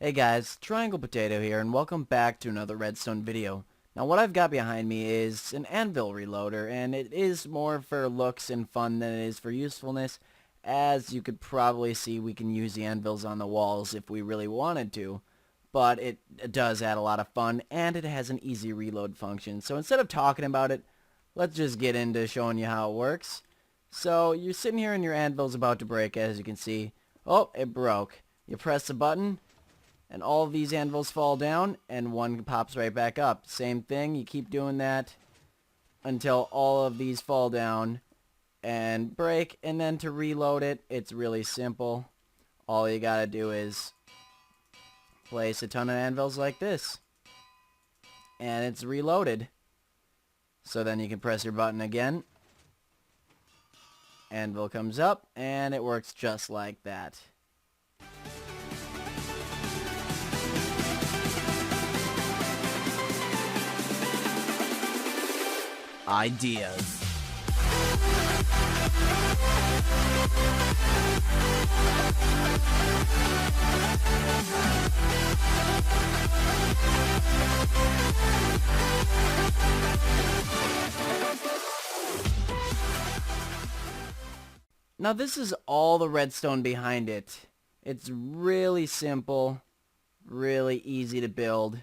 Hey guys, Triangle Potato here, and welcome back to another redstone video. Now what I've got behind me is an Anvil reloader, and it is more for looks and fun than it is for usefulness. As you could probably see, we can use the anvils on the walls if we really wanted to, but it does add a lot of fun, and it has an easy reload function. So instead of talking about it, let's just get into showing you how it works. So you're sitting here and your anvil's about to break, as you can see. Oh, it broke. You press the button, and all of these anvils fall down, and one pops right back up. Same thing, you keep doing that until all of these fall down and break, and then to reload it, it's really simple. All you gotta do is place a ton of anvils like this, and it's reloaded. So then you can press your button again, anvil comes up, and it works just like that. Ideas. Now this is all the redstone behind it. It's really simple, really easy to build,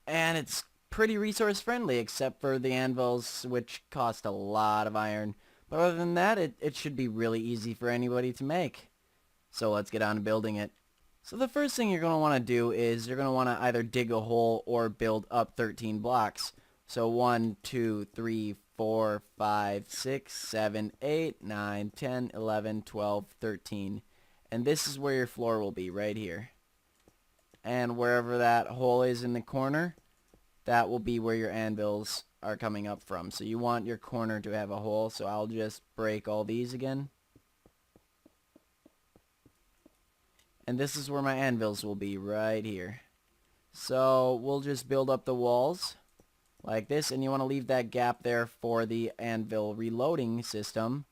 and it's pretty resource friendly except for the anvils, which cost a lot of iron. But other than that, it should be really easy for anybody to make. So let's get on to building it. So the first thing you're going to want to do is you're going to want to either dig a hole or build up 13 blocks. So 1, 2, 3, 4, 5, 6, 7, 8, 9, 10, 11, 12, 13. And this is where your floor will be, right here. And wherever that hole is in the corner, that will be where your anvils are coming up from. So you want your corner to have a hole, so I'll just break all these again. And this is where my anvils will be, right here. So we'll just build up the walls like this, and you want to leave that gap there for the anvil reloading system.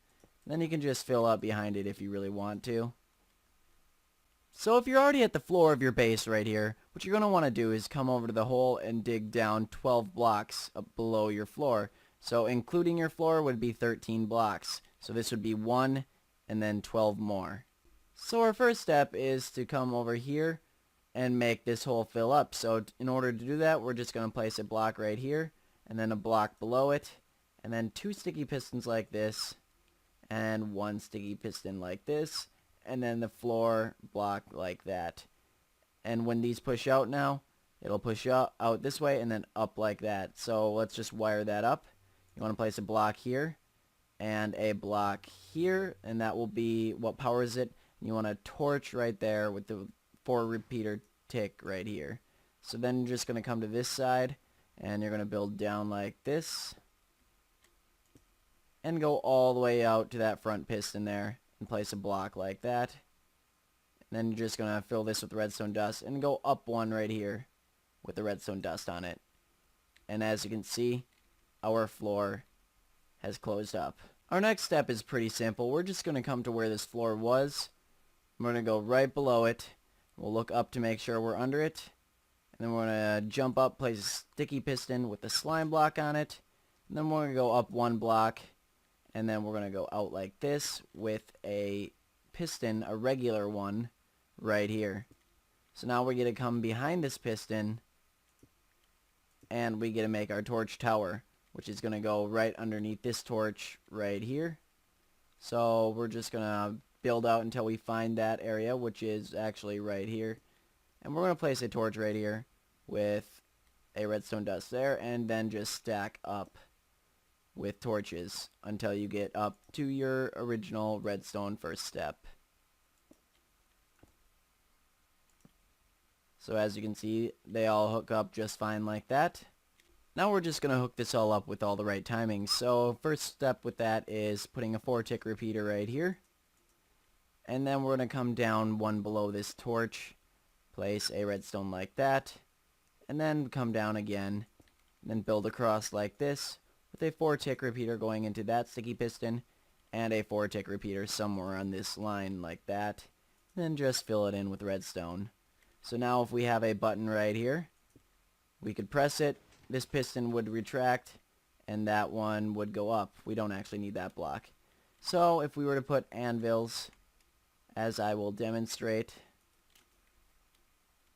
Then you can just fill up behind it if you really want to. So if you're already at the floor of your base right here, what you're going to want to do is come over to the hole and dig down 12 blocks up below your floor. So including your floor would be 13 blocks. So this would be 1 and then 12 more. So our first step is to come over here and make this hole fill up. So in order to do that, we're just going to place a block right here and then a block below it, and then 2 sticky pistons like this and 1 sticky piston like this, and then the floor block like that. And when these push out now, it'll push out this way and then up like that. So let's just wire that up. You want to place a block here and a block here, and that will be what powers it. You want a torch right there with the 4 repeater tick right here. So then you're just going to come to this side, and you're going to build down like this and go all the way out to that front piston there and place a block like that. And then you're just going to fill this with redstone dust and go up one right here with the redstone dust on it. And as you can see, our floor has closed up. Our next step is pretty simple. We're just going to come to where this floor was. We're going to go right below it. We'll look up to make sure we're under it. And then we're going to jump up, place a sticky piston with the slime block on it. And then we're going to go up 1 block. And then we're going to go out like this with a piston, a regular one, right here. So now we're going to come behind this piston, and we get to make our torch tower, which is going to go right underneath this torch right here. So we're just going to build out until we find that area, which is actually right here. And we're going to place a torch right here with a redstone dust there, and then just stack up with torches until you get up to your original redstone first step. So as you can see, they all hook up just fine like that. Now we're just going to hook this all up with all the right timing. So first step with that is putting a 4-tick repeater right here. And then we're going to come down 1 below this torch, place a redstone like that, and then come down again, and then build across like this with a 4-tick repeater going into that sticky piston, and a 4-tick repeater somewhere on this line like that. Then just fill it in with redstone. So now if we have a button right here, we could press it, this piston would retract, and that one would go up. We don't actually need that block. So if we were to put anvils, as I will demonstrate,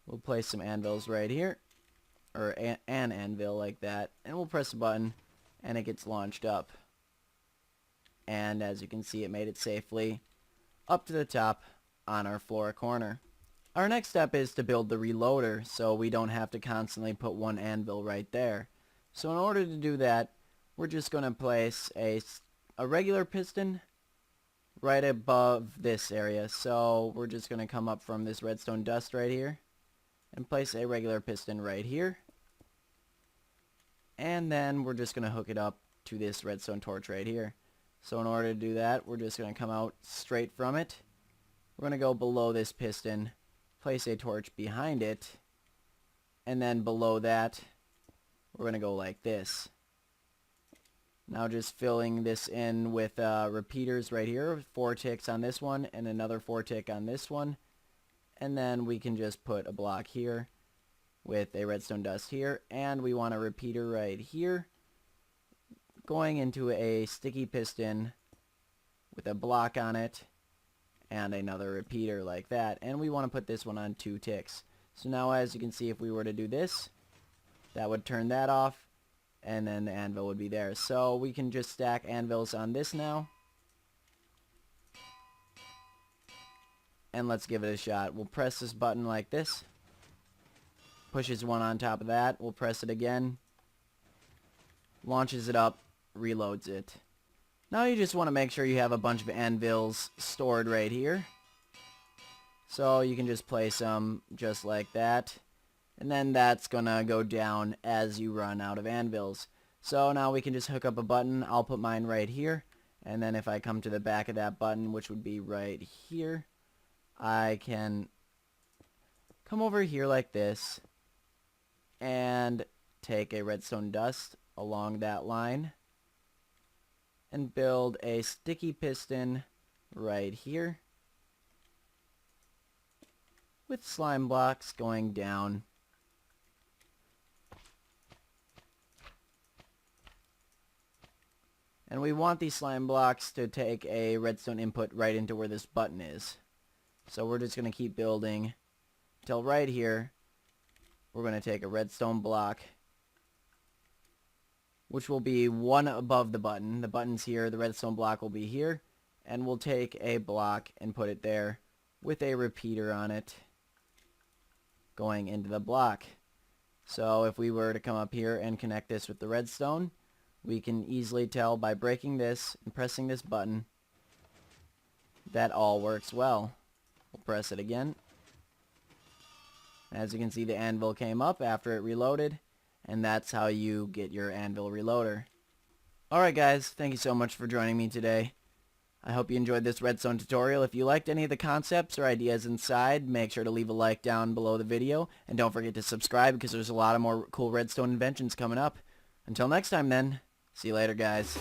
we'll place some anvils right here, or an anvil like that, and we'll press a button, and it gets launched up. And as you can see, it made it safely up to the top on our floor corner. Our next step is to build the reloader, so we don't have to constantly put one anvil right there. So in order to do that, we're just going to place a regular piston right above this area. So we're just going to come up from this redstone dust right here and place a regular piston right here. And then we're just going to hook it up to this redstone torch right here. So in order to do that, we're just going to come out straight from it. We're going to go below this piston, place a torch behind it, and then below that, we're going to go like this. Now just filling this in with repeaters right here, 4 ticks on this one, and another 4 tick on this one. And then we can just put a block here with a redstone dust here, and we want a repeater right here, going into a sticky piston with a block on it, and another repeater like that. And we want to put this one on 2 ticks. So now as you can see, if we were to do this, that would turn that off, and then the anvil would be there. So we can just stack anvils on this now. And let's give it a shot. We'll press this button like this. Pushes one on top of that. We'll press it again. Launches it up. Reloads it. Now you just want to make sure you have a bunch of anvils stored right here. So you can just place them just like that. And then that's going to go down as you run out of anvils. So now we can just hook up a button. I'll put mine right here. And then if I come to the back of that button, which would be right here, I can come over here like this and take a redstone dust along that line and build a sticky piston right here with slime blocks going down. And we want these slime blocks to take a redstone input right into where this button is. So we're just going to keep building until right here. We're going to take a redstone block, which will be one above the button. The button's here, the redstone block will be here. And we'll take a block and put it there with a repeater on it going into the block. So if we were to come up here and connect this with the redstone, we can easily tell by breaking this and pressing this button that all works well. We'll press it again. As you can see, the anvil came up after it reloaded, and that's how you get your anvil reloader. Alright guys, thank you so much for joining me today. I hope you enjoyed this redstone tutorial. If you liked any of the concepts or ideas inside, make sure to leave a like down below the video, and don't forget to subscribe because there's a lot of more cool redstone inventions coming up. Until next time then, see you later guys.